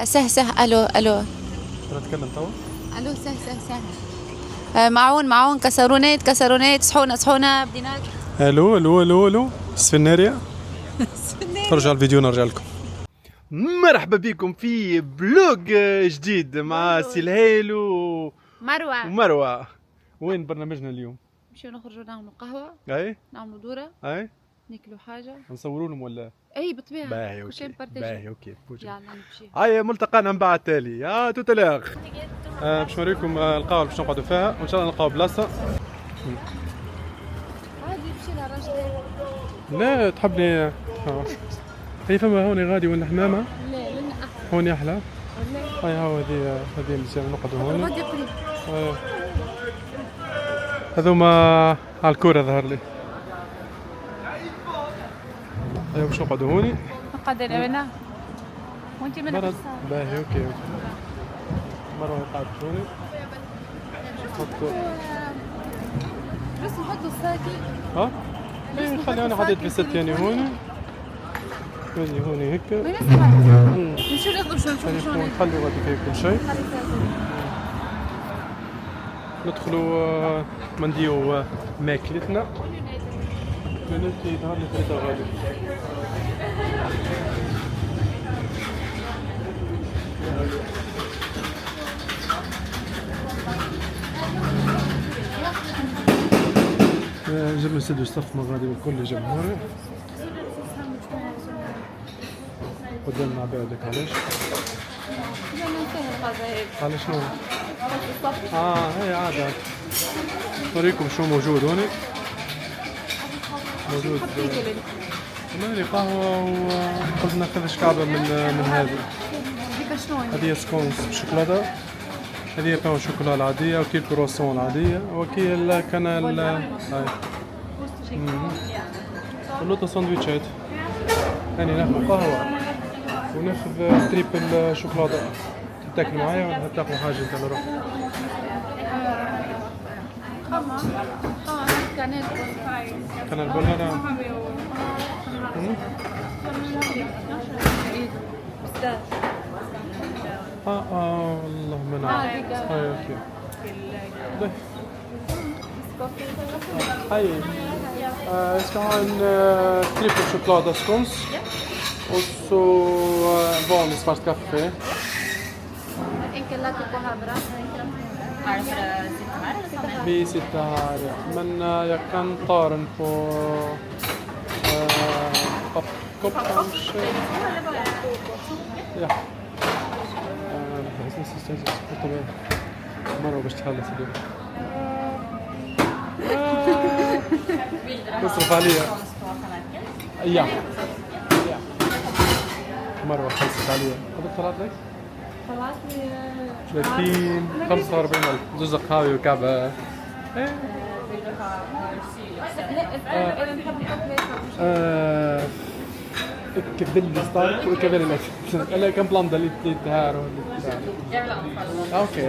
سه سه. الو الو. تتكلم توا. الو سه سه سه. معون كسرونيت صحونة بدينا. الو الو الو الو سفناريا. ترجع الفيديو نرجع لكم. مرحبا بكم في بلوج جديد مع سلهيل ومروة. وين برنامجنا اليوم؟ نمشيو نخرجوا نعملوا قهوة، اي نعملوا دورة، اي ناكلوا حاجة، نصوروا لهم ولا؟ اي بالطبيعة. باهي كل شيء اوكي نبارتاجي. باهي اوكي. يلا نمشي. هاي ملتقانا من بعد تالي. يا توتلاغ. باش نوريكم القهوة اللي باش نقعدوا فيها وان شاء الله نلقاو بلاصة. عادي نمشي للراجل. لا تحبني هي فما هوني غادي وين الحمامة؟ لا لنا هوني احلى. لا. هاي هاو هذه مزيان نقعدوا هون. غادي قريب. هذوما على الكورة ظهر لي. ايوا باش نقعدوا هوني. نقعد انا هنا وانت من مرض باهي اوكي. مروة قاعدة هوني. نحطوا بس نحطوا الساكي. ها؟ ايه خلي انا حطيت بستاني هوني. هوني هيك. ما يناسب. نمشيو ناخذوا شو نشوفوا شو نخلي غادي فيه كل شيء. ندخلوا منديو ماكلتنا. بنتي ظهر لي فريدة غالي. جبنا سد وصف مغادي والكل جمهوري. قدامنا عبادك علاش؟ على شنو؟ هي عادة. نوريكم شو موجود هون. موجود مالي قهوة وقلت ناخذ شكعبة من هذه. هذه سكونز بشوكولاتة. هذه بان شوكولا العادية وكيل كرواسون العادية وكيل كانال. هاي ولوطة ساندويتشات. هاني ناخذ قهوة وناخذ تريبل شوكولاتة. تاكل معايا ولا تاكل حاجة انت على روحك؟ كانال بولا. والله منع. هاي اوكي. هاي ska ha en trippelchokladscones och så vanlig svart kaffe. Enkel latte på havre. Är det för att sitta här eller sitta här? Vi sitter här, men jag kan ta den på pappkopp kanske. Ja. مرة باش تخلص اليوم. تصرف عليها. يا مرة خلصت عليها. قدر طلعت لك؟ طلعت لي 30 45,000 زوز قهوة وكعبة. Ik vill stark och jag vill lätt. Eller jag kan blanda lite här och lite där. Jag vill ha en Okej.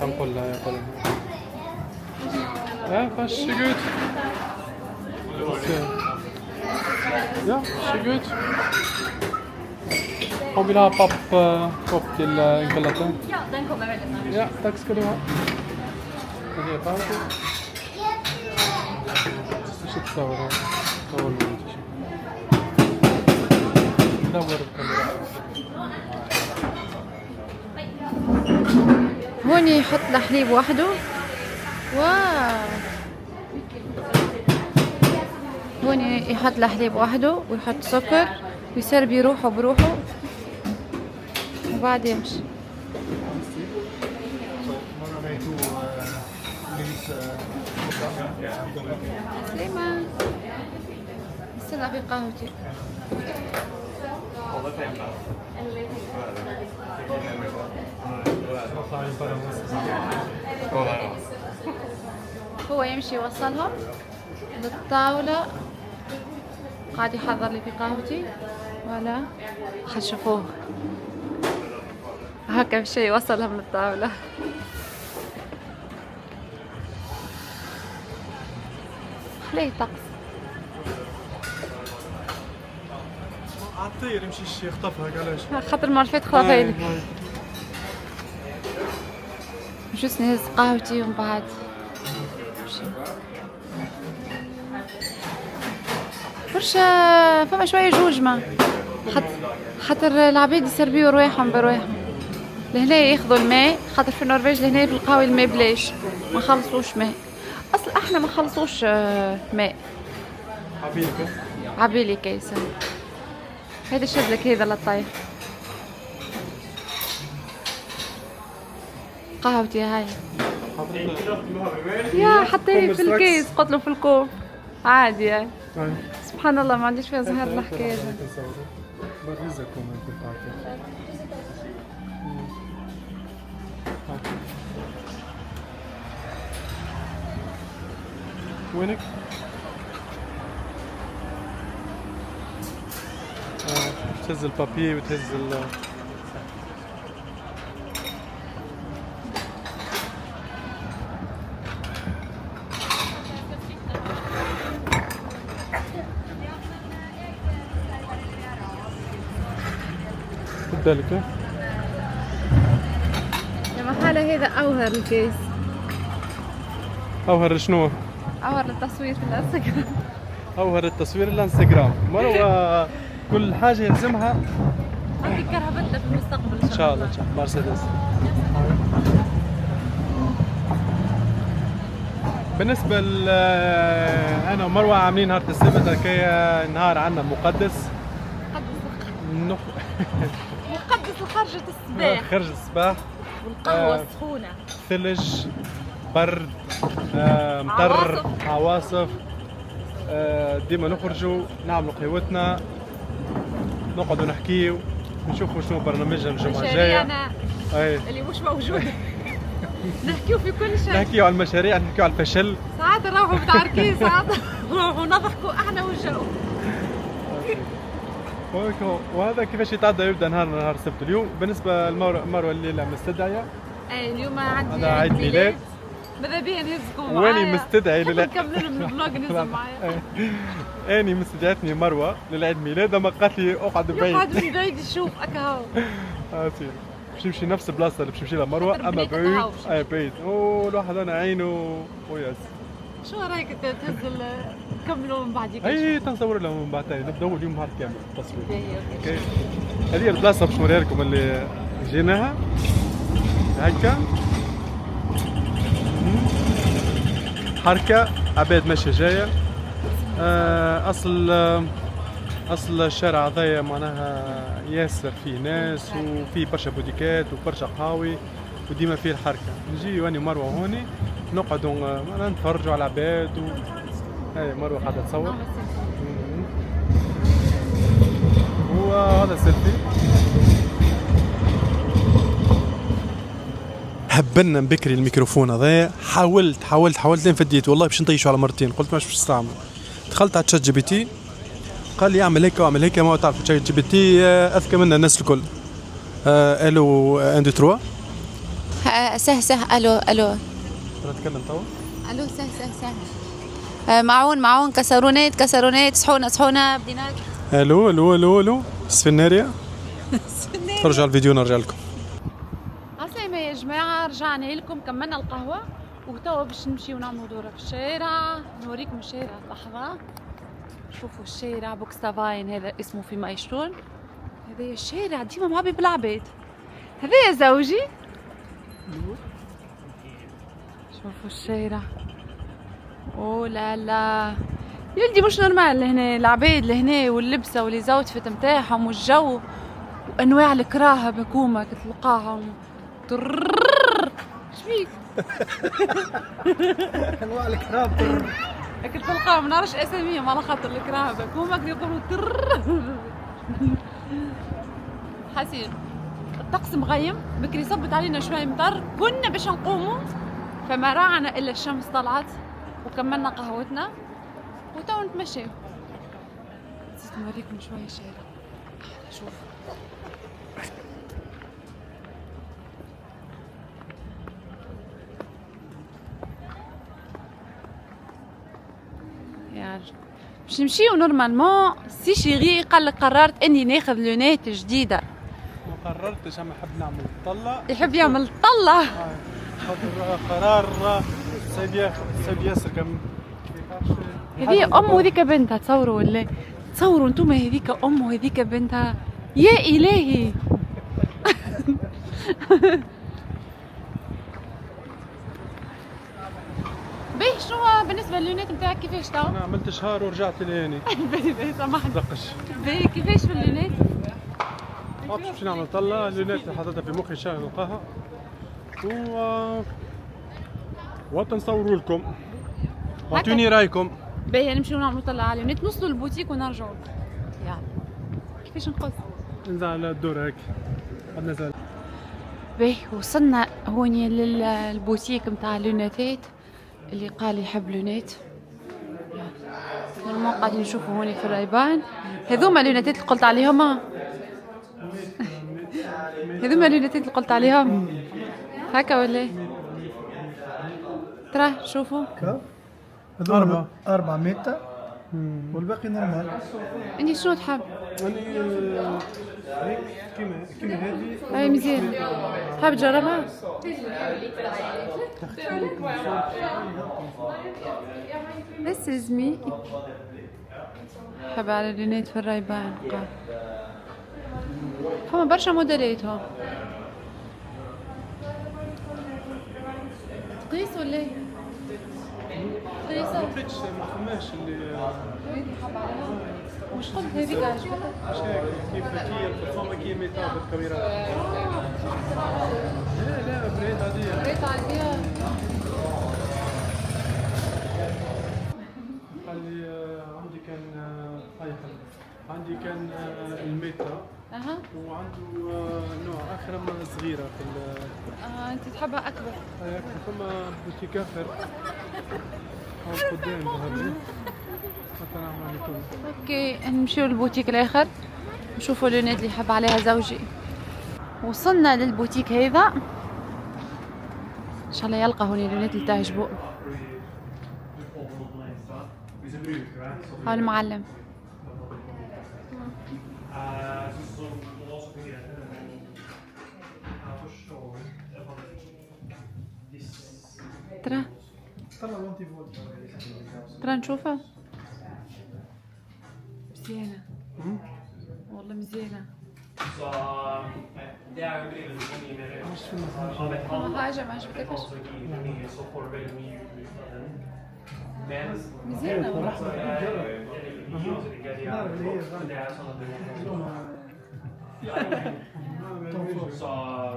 هنقول لها يقول varsågod. Ja, varsågod. Hon vill ha pappkopp till enkel latte. Ja, den kommer väldigt snart. Ja, tack ska du ha. Det är pappkopp. شو تصور صور دور هون يحط الحليب وحده. واو. هون يحط الحليب وحده ويحط سكر ويصير بيروحه بروحه وبعد يمشي. سليمان استنى في قهوتي. هو يمشي يوصلهم للطاولة. قاعد يحضر لي في قهوتي ولا حتشوفوه هكا بشي يوصلهم للطاولة. ليه طقس. عالطير يمشي يخطفها علاش؟ خاطر المرة اللي فاتت خطفها لي. جوست نهز قهوتي ومن بعد برشا فما شوية جوجمة. خاطر العباد يسربيو رواحهم برواحهم. لهنا ياخذوا الماء، خاطر في النرويج لهنا في القهوة الماء بلاش، ما خلصوش ماء. اصلا احنا ما خلصوش ماء. عبيلي كيسة. هذا شبلك هذا لطيف. قهوتي هاي يا حطيني في الكيس، قلت له في الكوب عادي يعني. سبحان الله ما عنديش فيها زهر الحكايه. وينك؟ تهز البابي وتهز ذلك. يا محالة هذا أوهر الكيس. أوهر شنو؟ أوهر للتصوير في الانستغرام. أوهر التصوير الانستغرام. مروة كل حاجة يلزمها. عندي كرهبتنا في المستقبل إن شاء الله. مرسيدس. بالنسبة أنا ومروة عاملين نهار السبت هكايا نهار عنا مقدس. مقدس لخرجة الصباح. خرج الصباح. والقهوة السخونة. ثلج، برد، مطر، عواصف. ديما نخرجوا نعملوا قهوتنا، نقعدوا نحكيو، نشوفوا شنو برنامجنا الجمعة الجاية. اللي مش موجودة. نحكيو في كل شيء. نحكيو على المشاريع، نحكيو على الفشل. ساعات نروحوا متعاركين، ساعات نروحوا نضحكوا احنا والجو. وهذا كيفاش يتعدى يبدا نهار السبت اليوم. بالنسبة لمروة الليلة مستدعية. اليوم عندي عيد ميلاد. ماذا بيا نهزكم معايا. واني مستدعي نكمل من الفلوج نهزوا معايا. اني مستدعتني مروة للعيد ميلاد، اما قالت لي اقعد بعيد. يقعد من بعيد يشوف اكاهو. باش نمشي نفس البلاصة اللي باش نمشي لها مروة، اما بعيد. بعيد. الواحد انا عينه وياس. شو رايك تهز نكملوا من بعد؟ اي تنصور لهم من بعد تاني، نبداو اليوم نهار كامل التصوير. اوكي. هذه البلاصة باش نوريها لكم اللي جيناها هكا. حركة عباد ماشية جاية. أصل الشارع هذايا معناها ياسر فيه ناس وفيه برشا بوديكات وبرشا قهاوي وديما فيه الحركة. نجي واني مروة هوني نقعدوا نتفرجوا على العباد هاي مروة قاعدة تصور. وهذا سيلفي. هبلنا بكري الميكروفون هذايا. حاولت لين فديت والله باش نطيشوا على مرتين، قلت ماش باش نستعمل. دخلت على تشات جي بي تي قال لي اعمل هيك واعمل هيك. ما تعرف تشات جي بي تي اذكى منا الناس الكل. الو 1 2 3. سه الو نتكلم توا. الو سه معون كسرونات صحونه بدينات. الو سفناريا. ترجع الفيديو نرجع لكم. عسلامة يا جماعة، رجعنا لكم كملنا القهوة وتوا باش نمشي ونعملوا دورة في الشارع. نوريكم الشارع لحظة. شوفوا الشارع بوكستافاين هذا اسمه في مايشتون. هذا الشارع ديما معبي بالعباد. هذا يا زوجي. شوفوا الشارع. اوه لا يلدي مش نورمال لهنا. العباد لهنا واللبسة واللي زوتفت متاعهم والجو وانواع الكراهة بكومة كتلقاهم. شبيك؟ انواع الكراهة كنت تلقاهم نعرفش اساميهم على خاطر الكراهة بكومة كانوا يقولوا حسين. الطقس مغيم بكري صبت علينا شوي مطر، كنا باش نقوموا فما راعنا الا الشمس طلعت وكملنا قهوتنا وتو نتمشى. نسيت نوريكم شوية الشارع. شوف نرجع باش نمشيو نورمالمون. سي شيري قال لك قررت اني ناخذ لونات جديده. ما قررتش، اما نحب نعمل طله. يحب يعمل طله. خاطر قرار سيد ياسر كم. هذه ام وهذيك بنتها. تصوروا ولا تصوروا انتم، هذيك ام وهذيك بنتها. يا الهي. باهي شنو بالنسبه للونات نتاعك كيفاش تو؟ انا عملت شهر ورجعت لهاني. باهي سامحني. دقش. باهي كيفاش في اللونات؟ باش نعمل طله. اللونات اللي حطيتها في مخي شهر نلقاها وقت نصوروا لكم. اعطوني رايكم. باهي نمشيو نعملوا طلعه على اللونات، نوصلوا للبوتيك ونرجعوا. يلا كيفاش نقص؟ ننزل على الدور هيك. قد نزل. باهي وصلنا هوني للبوتيك نتاع اللوناتات اللي قال يحب لونات. نورمال قاعدين نشوفوا هوني في الريبان. هذوما اللوناتات اللي قلت عليهم. هذوما اللوناتات اللي قلت عليهم هكا ولا؟ ترى شوفوا هذول 4 متر والباقي نورمال. انت شنو تحب؟ انا هيك كيما هذه. هاي مزيان. تحب تجربها؟ This is me. حب على اللونات في الريبان. فما برشا موديلات هون. تقيس ولا ايه؟ تقيسها؟ ما لقيتش، ما فماش اللي هذيك حب عليها. مش قلت هذيك عجبتك؟ مش هيك كيف كي الفخامه كي ميتها بالكاميرا. لا بريد عاديه. ريت عادية. قال لي عندي كان الميتا. اها. وعنده نوع اخر اما صغيره في انت تحبها اكبر. فما بوتيك اخر او قدام هذا حتى نعمل لكم. اوكي نمشيو للبوتيك الاخر نشوفوا اللونات اللي يحب عليها زوجي. وصلنا للبوتيك هذا، ان شاء الله يلقى هوني اللونات اللي تعجبه. ها المعلم. ترى نشوفها مزيانة والله مزيانة. ما حاجة ما عجبتكش؟ مزيانة والله.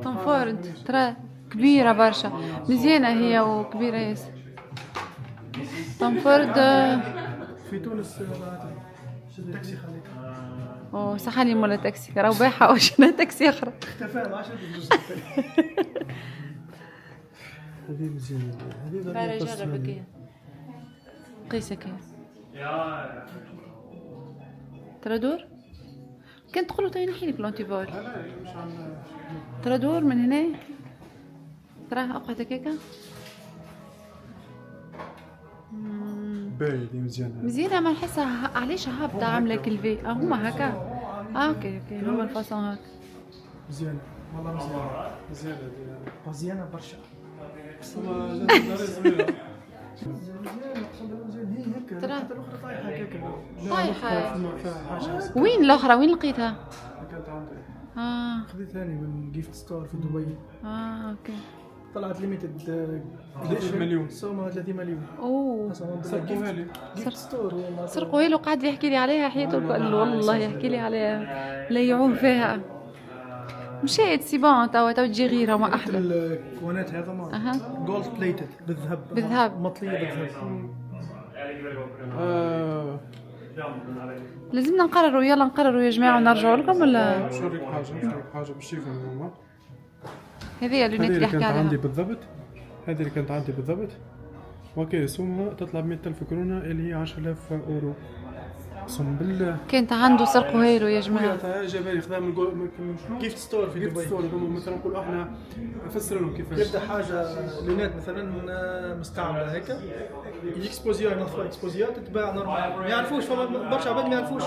توم فورد ترى كبيرة برشا. مزيانة هي وكبيرة ياسر. توم فورد في تونس شد تاكسي خليك. اوه سحلي مولا تاكسي راهو بايحة وشنا تاكسي اخرى. اختفى ما عادش هذه مزيانه. بارا جربك هي قيسك هي. ترى دور كنت تقولوا تاني نحي لك لونتيفول. ترى دور من هنا. ترى اقعد هكاكا. باهي مزيانه. مزيانة ما نحسها علاش هابطة عاملة كلفي. هما هكا. اوكي هما الفاصون هاك. مزيانة والله مزيانة. مزيانه مزيانة برشا. ترى الاخرى طايحة هكاك. طايحة. حاجة وين الاخرى وين لقيتها؟ كانت اه عندي. خذيت ثاني من جيفت ستور في دبي. اوكي. طلعت ليميتد 30 مليون. سومها 30 مليون. اوه سرقوها لي. جيفت ستور والله. سرقوا له قاعد يحكي لي عليها حياته الكل والله يحكي لي عليها ليعوم فيها. مشيت سي بون تو تجي غيرها ما احلى. الكوانات هذا ما جولد بليتد بالذهب. مطلية بالذهب. لازمنا نقرروا. يلا نقرروا يا جماعه ونرجعوا لكم ولا باش نوريك حاجه باش تشوفوا ماما. هذه اللي اللي نحكي كانت عليها. عندي بالضبط. هذه اللي كانت عندي بالضبط. اوكي سومها تطلع ب 100,000 كرونه اللي هي 10,000 اورو. اقسم بالله كانت عنده سرق وهيلو يا جماعه. خويا جابالي خدام من شنو؟ جيفت ستور في جيفت دبي. ستور هذوما مثلا نقولوا احنا نفسر لهم كيفاش يبدا حاجه لونات مثلا مستعمله هيك اكسبوزيا نصفى اكسبوزيا تتباع نورمال ما يعرفوش فما برشا عباد ما يعرفوش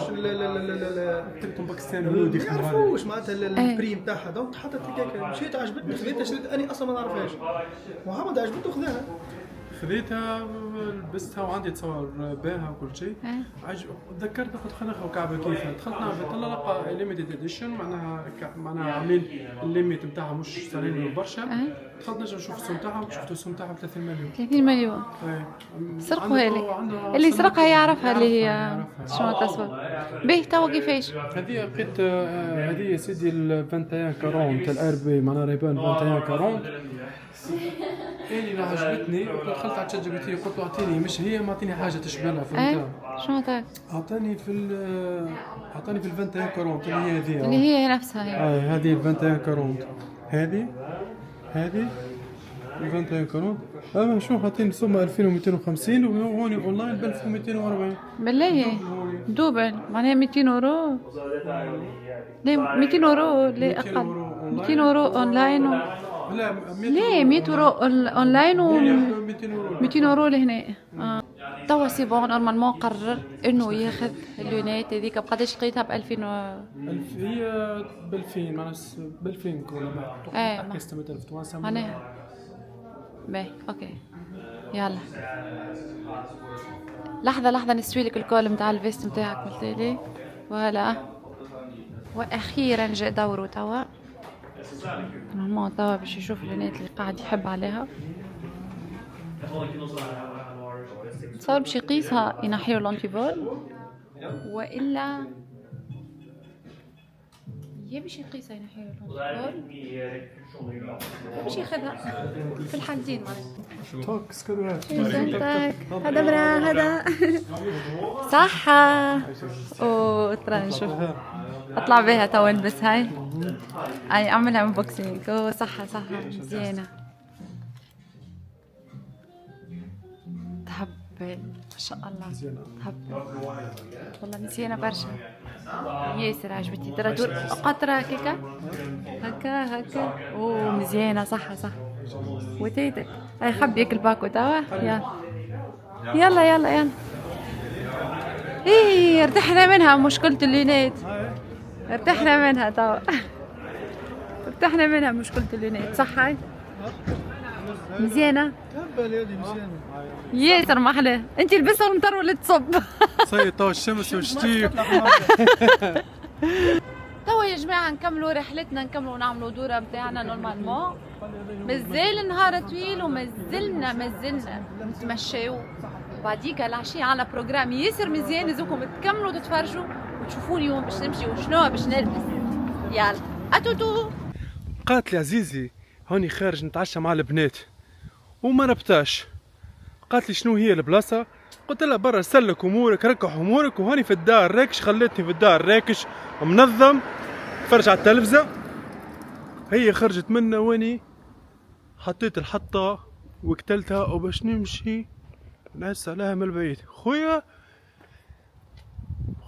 تكتب باكستاني ما ولودي يعرفوش معناتها البريم تاعها دونك حطت هكاك مشيت عجبتني خذيتها شريت اني اصلا ما نعرفهاش محمد عجبته خذاها خذيتها لبستها وعندي تصور باها وكل شيء. تذكرت قلت خلينا ناخذ كعبه كيفها دخلت نعرف طلع لقى ليميتد اديشن معناها عاملين الليميت نتاعها مش صارين برشا. دخلت نجم نشوف السوم تاعها وشفت السوم تاعها ب 30 مليون. 30 مليون سرقوا هالي اللي سرقها يعرفها اللي هي شنو تصور به توا كيفاش. هذه لقيت هذه يا سيدي ال 2140 تاع الار بي معناها ريبان 2140 اللي عجبتني. دخلت على تشات جي بي تي قلت له اعطيني مش هي ما اعطيني حاجه تشبه لها فهمتها. شنو عطاك؟ اعطاني في ال 2140 اللي هي هذه اللي هي نفسها هي. هذه ال 2140 هذه 2140 اما شو حاطين ثم 2250 وهون اونلاين ب 1240 بالله دوبل معناها 200 يورو. ليه 200 يورو ليه اقل 200 يورو اونلاين لا ليه 100 يورو اونلاين و 200 يورو 200 يورو لهنا. توا سي بون نورمالمون قرر انه ياخذ اللونات هذيك بقداش لقيتها ب 2000 هي ب 2000 معناها ب 2000 كولا ما استمت 1300 معناها باهي اوكي يلا لحظه نسوي لك الكول نتاع الفيست نتاعك قلت لي فوالا. واخيرا جاء دوره توا نورمال توا باش يشوف اللونات اللي قاعد يحب عليها. تصور باش يقيسها ينحيو الانتيفول والا يا باش يقيسها ينحيو الانتيفول باش ياخذها في الحالتين معناتها. توك سكرات هذا برا هذا صحة او ترى نشوف اطلع بها توا نلبس هاي اعملها انبوكسينج. او صحة مزيانة تهبل ما شاء الله تهبل والله مزيانة برشا ياسر عجبتني ترى دور قطرة هكا او مزيانة صح وتيتك هاي خبيك الباكو توا يلا ايه ارتحنا منها مشكلة اللونات ارتحنا منها توا ارتحنا منها مشكلة اللونات صح هاي مزيانة تهبل هذه مزيانه ياسر ما احلى. انت لبسها ونطر ولا تصب صيد توا الشمس والشتي. توا يا جماعه نكملوا رحلتنا نكملوا نعملوا دوره بتاعنا نورمالمون. مازال النهار طويل ومازلنا نتمشاو وبعديك العشيه على بروجرام ياسر مزيان. لازمكم تكملوا تتفرجوا وتشوفوا اليوم باش نمشي وشنو باش نلبس. يلا اتوتو. قالت لي عزيزي هوني خارج نتعشى مع البنات وما نبتاش. قالت لي شنو هي البلاصه؟ قلت لها برا سلك امورك ركح امورك وهاني في الدار راكش. خلتني في الدار راكش منظم فرج على التلفزه. هي خرجت منا واني حطيت الحطه وقتلتها وباش نمشي نحس عليها من البعيد. خويا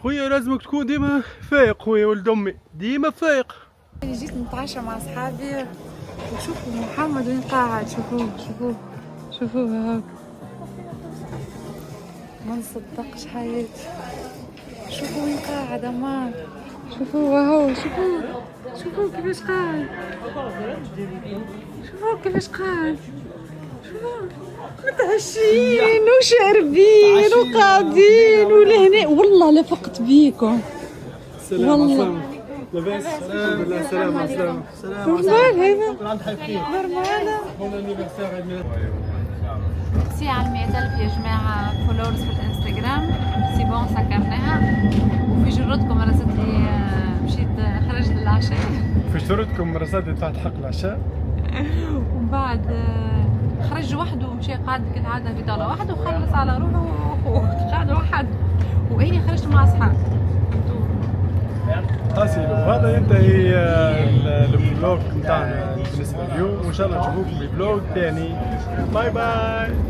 لازمك تكون ديما فايق. خويا ولد امي ديما فايق. جيت نتعشى مع اصحابي وشوفوا محمد وين قاعد. شوفوه هاك ما نصدقش حياتي. شوفوا وين قاعد امان. شوفوه اهو شوفوه كيفاش قاعد. شوفوه متعشين وشاربين وقاعدين ولهنا. والله لفقت بيكم والله. لاباس بالله سلامة نورمال هذا عند حبيبي نورمال. ميرسي على 100,000 يا جماعة فولورز في الانستغرام. سي بون سكرناها. وفي جرتكم رصدت لي مشيت خرجت للعشاء. في جرتكم رصدت تحت حق العشاء. ومن بعد خرج وحده ومشي قعد كالعادة في ضالة وحده وخلص على روحه قعد وحد. وإني خرجت مع أصحابي. حاسيلو هذا ينتهي الفلوج نتاعنا بالنسبة اليوم وإن شاء الله نشوفكم في فلوج ثاني. باي باي.